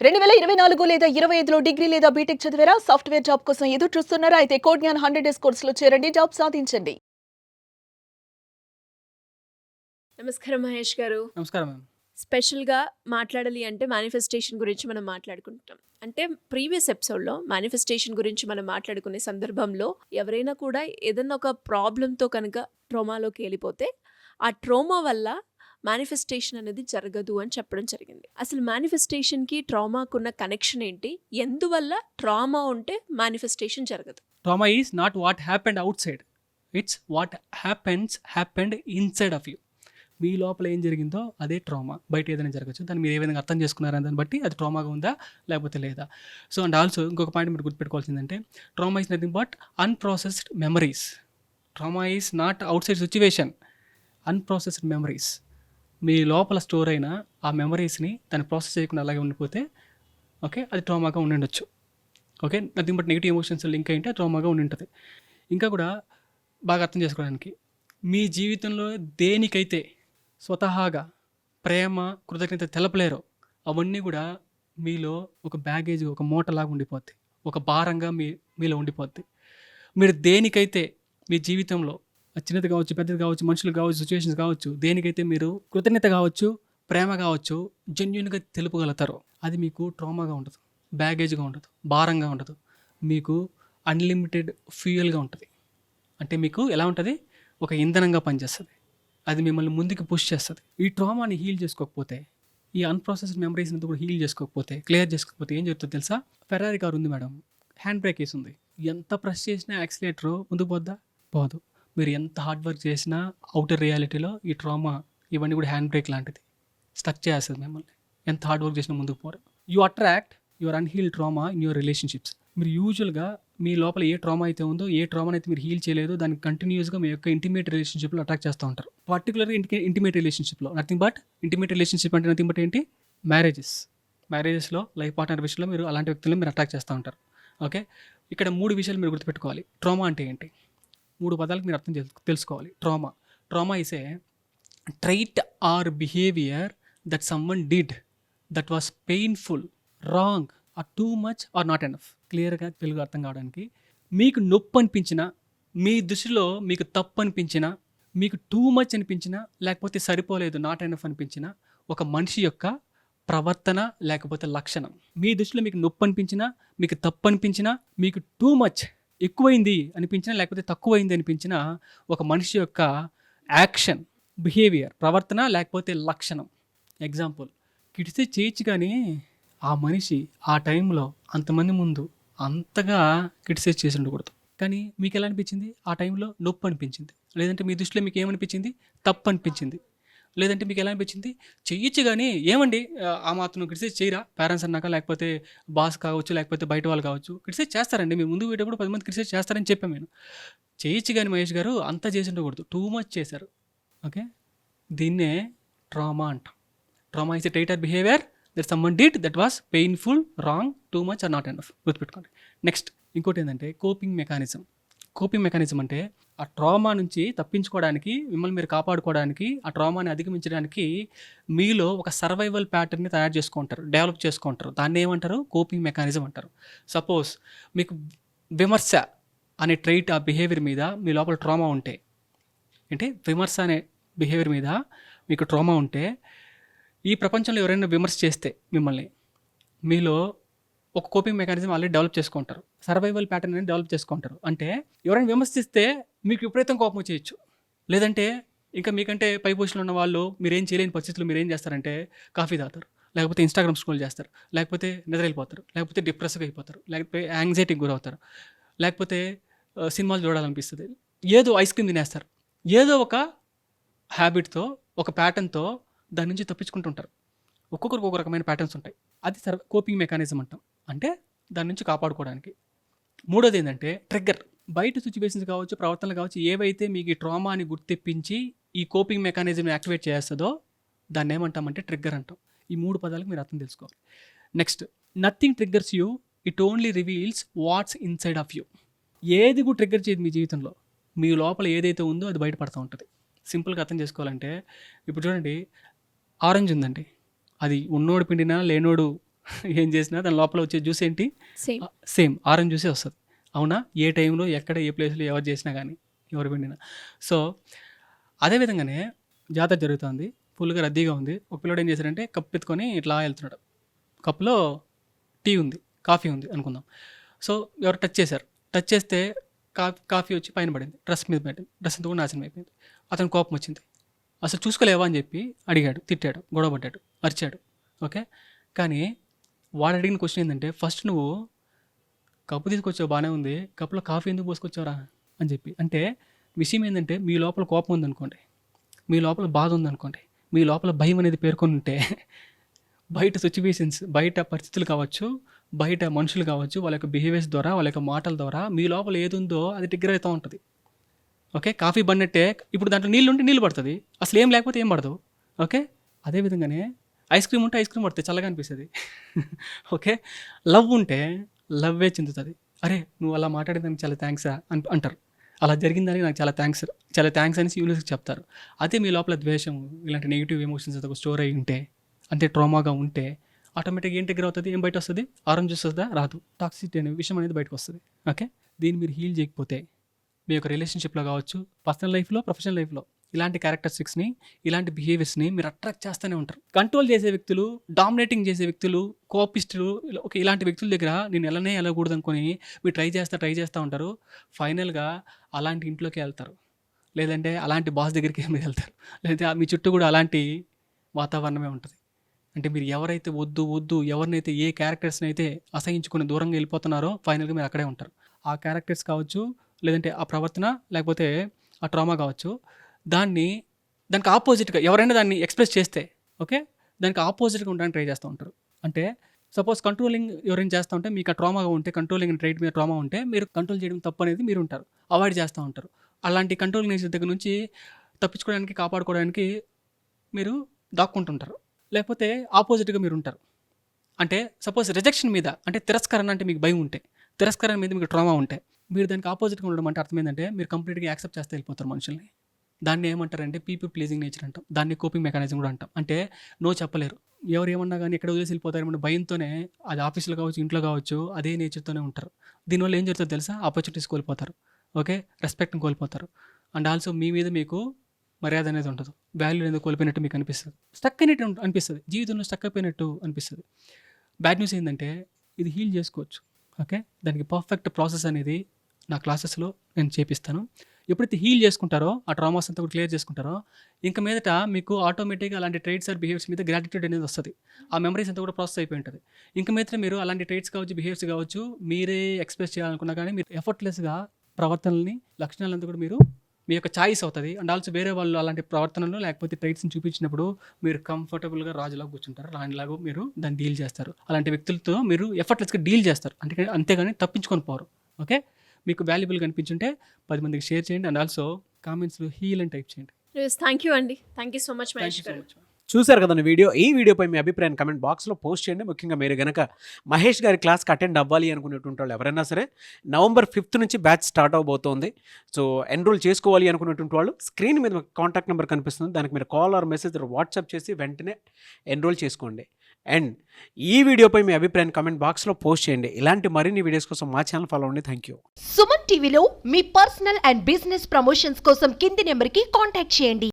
2024 లేదా 25లో డిగ్రీ లేదా బీటెక్ చదివారా? సాఫ్ట్‌వేర్ జాబ్ కోసం ఎదురు చూస్తున్నారా? అయితే కోడ్ జ్ఞాన్ 100 డేస్ కోర్సులో చేరండి. జాబ్ సాధించండి. నమస్కారం మహేష్ గారు. నమస్కారం మ్యామ్. స్పెషల్‌గా మాట్లాడాలి అంటే మేనిఫెస్టేషన్ గురించి మనం మాట్లాడుకుంటాం. అంటే ప్రీవియస్ ఎపిసోడ్‌లో మేనిఫెస్టేషన్ గురించి మనం మాట్లాడుకునే సందర్భంలో ఎవరైనా కూడా ఏదన్నా ఒక ప్రాబ్లమ్‌తో కనుక ట్రోమాలోకి ఎళ్ళిపోతే, ఆ ట్రోమా వల్ల మేనిఫెస్టేషన్ అనేది జరగదు అని చెప్పడం జరిగింది. అసలు మేనిఫెస్టేషన్‌కి, ట్రామాకున్న కనెక్షన్ ఏంటి? ఎందువల్ల ట్రామా ఉంటే మేనిఫెస్టేషన్ జరగదు? Trauma is not what happened outside, it's what happened inside of you. మీ లోపల ఏం జరిగిందో అదే ట్రామా. బయట ఏదైనా జరగచ్చు, దాన్ని మీరు ఏ విధంగా అర్థం చేసుకున్నారని దాన్ని బట్టి అది ట్రామాగా ఉందా లేకపోతే లేదా. సో అండ్ ఆల్సో ఇంకొక పాయింట్ మీరు గుర్తుపెట్టుకోవాల్సిందంటే, trauma is nothing but unprocessed memories. Trauma is not outside situation, unprocessed memories. మీ లోపల స్టోర్ అయిన ఆ మెమరీస్ని దాన్ని ప్రాసెస్ చేయకుండా అలాగే ఉండిపోతే ఓకే, అది ట్రామాగా ఉండి okay. Nothing but negative emotions link అయింటే ట్రామాగా ఉండి ఉంటుంది. ఇంకా కూడా బాగా అర్థం చేసుకోవడానికి, మీ జీవితంలో దేనికైతే స్వతహాగా ప్రేమ కృతజ్ఞత తెలపలేరో అవన్నీ కూడా మీలో ఒక బ్యాగేజ్, ఒక మూటలాగా ఉండిపోద్ది, ఒక భారంగా మీలో ఉండిపోద్ది. మీరు దేనికైతే మీ జీవితంలో చిన్నది కావచ్చు, పెద్దది కావచ్చు, మనుషులు కావచ్చు, సిచ్యువేషన్స్ కావచ్చు, దేనికైతే మీరు కృతజ్ఞత కావచ్చు, ప్రేమ కావచ్చు, జెన్యున్గా తెలుపగలుగుతారో అది మీకు ట్రామాగా ఉండదు, బ్యాగేజ్గా ఉండదు, భారంగా ఉండదు, మీకు అన్లిమిటెడ్ ఫ్యూయల్గా ఉంటుంది. అంటే మీకు ఎలా ఉంటుంది, ఒక ఇంధనంగా పనిచేస్తుంది, అది మిమ్మల్ని ముందుకు పుష్ చేస్తుంది. ఈ ట్రామాని హీల్ చేసుకోకపోతే, ఈ అన్ప్రాసెస్డ్ మెమరీస్ అంతా కూడా హీల్ చేసుకోకపోతే, క్లియర్ చేసుకోకపోతే ఏం జరుగుతుందో తెలుసా? ఫెరారీ కార్ ఉంది మేడం, హ్యాండ్ బ్రేక్ వేసి ఉంది, ఎంత ప్రెస్ చేసినా యాక్సిలేటర్ ముందుకు పోద్దా? పోదు. మీరు ఎంత హార్డ్ వర్క్ చేసినా అవుటర్ రియాలిటీలో ఈ ట్రామా ఇవన్నీ కూడా హ్యాండ్ బ్రేక్ లాంటిది, స్టక్ చేస్తుంది మిమ్మల్ని. ఎంత హార్డ్ వర్క్ చేసినా ముందుకు పోరు. You attract your unhealed trauma in your relationships. మీరు యూజువల్గా మీ లోపల ఏ ట్రామా అయితే ఉందో, ఏ ట్రామాని అయితే మీరు హీల్ చేయలేదో, దాన్ని కంటిన్యూస్గా మీ యొక్క ఇంటిమేట్ రిలేషన్షిప్లో అటాక్ చేస్తూ ఉంటారు. పర్టికులర్గా ఇంటిమేట్ రిలేషన్షిప్లో నథింగ్ బట్ ఇంటిమేట్ రిలేషన్షిప్ అంటే నథింగ్ బట్ ఏంటి? మ్యారేజెస్లో లైఫ్ పార్ట్నర్ విషయంలో మీరు అలాంటి వ్యక్తులను మీరు అటాక్ చేస్తూ ఉంటారు. ఓకే, ఇక్కడ 3 విషయాలు మీరు గుర్తుపెట్టుకోవాలి. ట్రామా అంటే ఏంటి? 3 పదాలకు మీరు అర్థం తెలుసుకోవాలి. Trauma is a trait or behaviour that someone did that was painful, wrong or too much or not enough. క్లియర్గా తెలుగు అర్థం కావడానికి, మీకు నొప్పి అనిపించినా, మీ దృష్టిలో మీకు తప్పు అనిపించినా, మీకు టూ మచ్ అనిపించినా, లేకపోతే సరిపోలేదు నాట్ ఎనఫ్ అనిపించినా, ఒక మనిషి యొక్క ప్రవర్తన లేకపోతే లక్షణం. మీ దృష్టిలో మీకు నొప్పి అనిపించినా, మీకు తప్పు అనిపించినా, మీకు టూ మచ్ ఎక్కువైంది అనిపించినా, లేకపోతే తక్కువైంది అనిపించినా, ఒక మనిషి యొక్క యాక్షన్, బిహేవియర్, ప్రవర్తన లేకపోతే లక్షణం. ఎగ్జాంపుల్, క్రిటిసైజ్ చేయొచ్చు కానీ ఆ మనిషి ఆ టైంలో అంతమంది ముందు అంతగా క్రిటిసైజ్ చేసి ఉండకూడదు. కానీ మీకు ఎలా అనిపించింది? ఆ టైంలో నొప్పి అనిపించింది, లేదంటే మీ దృష్టిలో మీకు ఏమనిపించింది? తప్పు అనిపించింది, లేదంటే మీకు ఎలా అనిపించింది? చెయ్యొచ్చు కానీ ఏమండి ఆ మాత్రం క్రిటిసైజ్ చేయరా పేరెంట్స్ అన్నాక, లేకపోతే బాస్ కావచ్చు, లేకపోతే బయట వాళ్ళు కావచ్చు, క్రిటిసైజ్ చేస్తారండి. మీరు ముందు పోయేటప్పుడు 10 మంది క్రిటిసైజ్ చేస్తారని చెప్పాను నేను. చేయొచ్చు కానీ మహేష్ గారు అంతా చేసి ఉండకూడదు, టూ మచ్ చేశారు. ఓకే, దీన్నే ట్రామా అంటాం. Trauma is a trait or behaviour that someone did that was painful, wrong, too much or not enough. గుర్తుపెట్టుకోండి. నెక్స్ట్ ఇంకోటి ఏంటంటే కోపింగ్ మెకానిజం. కోపింగ్ మెకానిజం అంటే ఆ ట్రామా నుంచి తప్పించుకోవడానికి, మిమ్మల్ని మీరు కాపాడుకోవడానికి, ఆ ట్రామాని అధిగమించడానికి మీలో ఒక సర్వైవల్ ప్యాటర్న్ని తయారు చేసుకుంటారు, డెవలప్ చేసుకుంటారు. దాన్ని ఏమంటారు? కోపింగ్ మెకానిజం అంటారు. సపోజ్ మీకు విమర్శ అనే ట్రైట్, ఆ బిహేవియర్ మీద మీ లోపల ట్రామా ఉంటే, అంటే విమర్శ అనే బిహేవియర్ మీద మీకు ట్రామా ఉంటే, ఈ ప్రపంచంలో ఎవరైనా విమర్శ చేస్తే మిమ్మల్ని, మీలో ఒక కోపింగ్ మెకానిజం ఆల్రెడీ డెవలప్ చేసుకుంటారు, సర్వైవల్ ప్యాటర్న్ అని డెవలప్ చేసుకుంటారు. అంటే ఎవరైనా విమర్శిస్తే మీకు విపరీతం కోపం వచ్చేయచ్చు, లేదంటే ఇంకా మీకంటే పై పొజిషన్లో ఉన్న వాళ్ళు మీరేం చేయలేని పరిస్థితుల్లో మీరు ఏం చేస్తారంటే కాఫీ తాగుతారు, లేకపోతే ఇన్స్టాగ్రామ్ స్క్రోల్ చేస్తారు, లేకపోతే నిద్ర వెళ్ళిపోతారు, లేకపోతే డిప్రెస్గా అయిపోతారు, లేకపోతే యాంగ్జైటీకి గురవుతారు, లేకపోతే సినిమాలు చూడాలనిపిస్తుంది, ఏదో ఐస్ క్రీమ్ తినేస్తారు. ఏదో ఒక హ్యాబిట్తో, ఒక ప్యాటర్న్తో దాని నుంచి తప్పించుకుంటుంటారు. ఒక్కొక్కరికి ఒక రకమైన ప్యాటర్న్స్ ఉంటాయి. అది కోపింగ్ మెకానిజం అంటాం, అంటే దాని నుంచి కాపాడుకోవడానికి. మూడోది ఏంటంటే ట్రిగ్గర్. బయట సిచ్యువేషన్స్ కావచ్చు, ప్రవర్తనలు కావచ్చు, ఏవైతే మీకు ఈ ట్రామాని గుర్తిప్పించి ఈ కోపింగ్ మెకానిజంని యాక్టివేట్ చేస్తుందో దాన్ని ఏమంటామంటే ట్రిగ్గర్ అంటాం. ఈ 3 పదాలకు మీరు అర్థం తెలుసుకోవాలి. Next, nothing triggers you, it only reveals what's inside of you. ఏది కూడా ట్రిగ్గర్ చేయదు మీ జీవితంలో. మీ లోపల ఏదైతే ఉందో అది బయటపడుతూ ఉంటుంది. సింపుల్గా అర్థం చేసుకోవాలంటే, ఇప్పుడు చూడండి, ఆరెంజ్ ఉందండి, అది ఉన్నోడు పిండినా లేనోడు ఏం చేసినా దాని లోపల వచ్చే జ్యూస్ ఏంటి? సేమ్. సేమ్ ఆరెంజ్ జ్యూసే వస్తుంది. అవునా? ఏ టైంలో ఎక్కడ ఏ ప్లేస్లో ఎవరు చేసినా కానీ ఎవరు పిండినా. సో అదే విధంగానే జాతర జరుగుతుంది, ఫుల్గా రద్దీగా ఉంది. ఒక పిల్లడు ఏం చేశాడంటే కప్పు ఎత్తుకొని ఇట్లా వెళ్తున్నాడు. కప్పులో టీ ఉంది, కాఫీ ఉంది అనుకుందాం. సో ఎవరు టచ్ చేశారు, టచ్ చేస్తే కాఫీ వచ్చి పైన పడింది, డ్రెస్ మీద పడింది, డ్రెస్ అంతా కూడా నాశనం అయిపోయింది. అతను కోపం వచ్చింది, అసలు చూసుకోలేవా అని చెప్పి అడిగాడు, తిట్టాడు, గొడవ పడ్డాడు, అరిచాడు. ఓకే, కానీ వాడు అడిగిన క్వశ్చన్ ఏంటంటే, ఫస్ట్ నువ్వు కప్పు తీసుకొచ్చావు బాగానే ఉంది, కప్పులో కాఫీ ఎందుకు పోసుకొచ్చావురా అని చెప్పి. అంటే విషయం ఏంటంటే, మీ లోపల కోపం ఉందనుకోండి, మీ లోపల బాధ ఉందనుకోండి, మీ లోపల భయం అనేది పేర్కొని ఉంటే బయట సిచ్యువేషన్స్, బయట పరిస్థితులు కావచ్చు, బయట మనుషులు కావచ్చు, వాళ్ళ యొక్క బిహేవియర్స్ ద్వారా, వాళ్ళ యొక్క మాటల ద్వారా మీ లోపల ఏది ఉందో అది ట్రిగ్గర్ అవుతూ ఉంటుంది. ఓకే, కాఫీ పడినట్టే ఇప్పుడు దాంట్లో నీళ్ళు ఉంటే నీళ్ళు పడుతుంది, అసలు ఏం లేకపోతే ఏం పడదు. ఓకే, అదేవిధంగానే ఐస్ క్రీమ్ ఉంటే ఐస్ క్రీమ్ పడుతుంది, చల్లగా అనిపిస్తుంది. ఓకే, లవ్ ఉంటే లవ్వే చిందుతుంది. అరే నువ్వు అలా మాట్లాడేదానికి చాలా థ్యాంక్స్ అంటారు, అలా జరిగిందని నాకు చాలా థ్యాంక్స్ అని యూనివర్స్కి చెప్తారు. అదే మీ లోపల ద్వేషం, ఇలాంటి నెగిటివ్ ఎమోషన్స్ ఒక స్టోర్ అయి ఉంటే, అంతే ట్రామాగా ఉంటే ఆటోమేటిక్గా ఏం ట్రిగ్గర్ అవుతుంది, ఏం బయట వస్తుంది? ఆరెంజ్ జ్యూస్ వస్తుందా? రాదు. టాక్సిసిటీ అనే విషయం అనేది బయటకు వస్తుంది. ఓకే, దీన్ని మీరు హీల్ చేయకపోతే మీ యొక్క రిలేషన్షిప్లో కావచ్చు, పర్సనల్ లైఫ్లో, ప్రొఫెషనల్ లైఫ్లో ఇలాంటి క్యారెక్టరిస్టిక్స్ని, ఇలాంటి బిహేవియర్స్ని మీరు అట్రాక్ట్ చేస్తూనే ఉంటారు. కంట్రోల్ చేసే వ్యక్తులు, డామినేటింగ్ చేసే వ్యక్తులు, కోపిస్టులు, ఇలాంటి వ్యక్తుల దగ్గర నేను వెళ్ళకూడదు అనుకొని మీరు ట్రై చేస్తూ ఉంటారు. ఫైనల్గా అలాంటి ఇంట్లోకి వెళ్తారు, లేదంటే అలాంటి బాస్ దగ్గరికి మీరు వెళ్తారు, లేదంటే మీ చుట్టూ కూడా అలాంటి వాతావరణమే ఉంటుంది. అంటే మీరు ఎవరైతే వద్దు ఎవరినైతే, ఏ క్యారెక్టర్స్ని అయితే అసహించుకుని దూరంగా వెళ్ళిపోతున్నారో ఫైనల్గా మీరు అక్కడే ఉంటారు. ఆ క్యారెక్టర్స్ కావచ్చు, లేదంటే ఆ ప్రవర్తన, లేకపోతే ఆ ట్రామా కావచ్చు, దానికి ఆపోజిట్గా ఎవరైనా దాన్ని ఎక్స్ప్రెస్ చేస్తే, ఓకే, దానికి ఆపోజిట్గా ఉండడానికి ట్రై చేస్తూ ఉంటారు. అంటే సపోజ్ కంట్రోలింగ్ ఎవరైనా చేస్తూ ఉంటే, మీకు ఆ ట్రామాగా ఉంటే, కంట్రోలింగ్ ట్రైట్ మీద ట్రామా ఉంటే, మీరు కంట్రోల్ చేయడం తప్పు అనేది మీరు ఉంటారు, అవాయిడ్ చేస్తూ ఉంటారు. అలాంటి కంట్రోలింగ్ నేచర్ దగ్గర నుంచి తప్పించుకోవడానికి, కాపాడుకోవడానికి మీరు దాక్కుంటుంటారు. లేకపోతే ఆపోజిట్గా మీరు ఉంటారు. అంటే సపోజ్ రిజెక్షన్ మీద, అంటే తిరస్కరణ అంటే మీకు భయం ఉంటే, తిరస్కరణ మీద మీకు ట్రామా ఉంటే, మీరు దానికి ఆపోజిట్గా ఉండడం అంటే అర్థం ఏంటంటే, మీరు కంప్లీట్గా యాక్సెప్ట్ చేస్తే వెళ్ళిపోతారు మనుషుల్ని. దాన్ని ఏమంటారంటే పీపుల్ ప్లీజింగ్ నేచర్ అంటాం, దాన్ని కోపింగ్ మెకానిజం కూడా అంటాం. అంటే నో చెప్పలేరు, ఎవరు ఏమన్నా కానీ ఎక్కడ వదిలేసి వెళ్ళిపోతారు భయంతోనే, అది ఆఫీస్లో కావచ్చు, ఇంట్లో కావచ్చు, అదే నేచర్తోనే ఉంటారు. దీనివల్ల ఏం జరుగుతుందో తెలుసా? ఆపర్చునిటీస్ కోల్పోతారు, ఓకే, రెస్పెక్ట్ని కోల్పోతారు, అండ్ ఆల్సో మీ మీద మీకు మర్యాద అనేది ఉండదు, వాల్యూ అనేది కోల్పోయినట్టు మీకు అనిపిస్తుంది, స్టక్ అయినట్టు అనిపిస్తుంది, జీవితంలో స్టక్ అయిపోయినట్టు అనిపిస్తుంది. బ్యాడ్ న్యూస్ ఏంటంటే ఇది హీల్ చేసుకోవచ్చు. ఓకే, దానికి పర్ఫెక్ట్ ప్రాసెస్ అనేది నా క్లాసెస్లో నేను చేపిస్తాను. ఎప్పుడైతే హీల్ చేసుకుంటారో, ఆ ట్రామాస్ అంతా కూడా క్లియర్ చేసుకుంటారో, ఇంకా మీదట మీకు ఆటోమేటిక్గా అలాంటి ట్రైట్స్ ఆర్ బిహేవియర్స్ మీద గ్రాటిట్యూడ్ అనేది వస్తుంది. ఆ మెమరీస్ అంతా కూడా ప్రాసెస్ అయిపోయి ఉంటుంది. ఇంకా మీదట మీరు అలాంటి ట్రైట్స్ కావచ్చు, బిహేవియర్స్ కావచ్చు, మీరే ఎక్స్ప్రెస్ చేయాలనుకున్నా కానీ మీరు ఎఫర్ట్లెస్గా ప్రవర్తనల్ని, లక్షణాలంతా కూడా మీరు మీ యొక్క ఛాయిస్ అవుతుంది. అండ్ ఆల్సో వేరే వాళ్ళు అలాంటి ప్రవర్తనలు లేకపోతే ట్రైట్స్ని చూపించినప్పుడు మీరు కంఫర్టబుల్గా రాజులాగా కూర్చుంటారు, రాణిలాగా మీరు దాన్ని డీల్ చేస్తారు. అలాంటి వ్యక్తులతో మీరు ఎఫర్ట్లెస్గా డీల్ చేస్తారు, అంతేగాని తప్పించుకొని పోరు. ఓకే, మీకు వాల్యుబుల్గా అనిపించుంటే 10 మందికి షేర్ చేయండి, అండ్ ఆల్సో కామెంట్స్లో హీల్ అని టైప్ చేయండి. థ్యాంక్ యూ అండి, thank you so much Mahesh గారు. చూశారు కదండి వీడియో. ఈ వీడియోపై మీ అభిప్రాయాన్ని కమెంట్ బాక్స్లో పోస్ట్ చేయండి. ముఖ్యంగా మీరు కనుక మహేష్ గారి క్లాస్కి అటెండ్ అవ్వాలి అనుకునేటువంటి వాళ్ళు ఎవరైనా సరే, November 5th నుంచి బ్యాచ్ స్టార్ట్ అవబోతోంది. సో ఎన్రోల్ చేసుకోవాలి అనుకునేటువంటి వాళ్ళు స్క్రీన్ మీద కాంటాక్ట్ నెంబర్ కనిపిస్తుంది, దానికి మీరు కాల్ ఆర్ మెసేజ్ వాట్సాప్ చేసి వెంటనే ఎన్రోల్ చేసుకోండి. అండ్ ఈ వీడియోపై మీ అభిప్రాయాన్ని కమెంట్ బాక్స్లో పోస్ట్ చేయండి. ఇలాంటి మరిన్ని వీడియోస్ కోసం మా ఛానల్ ఫాలో అవ్వండి. Thank you. సుమన్ టీవీలో మీ పర్సనల్ అండ్ బిజినెస్ ప్రమోషన్స్ కోసం కింది నెంబర్కి కాంటాక్ట్ చేయండి.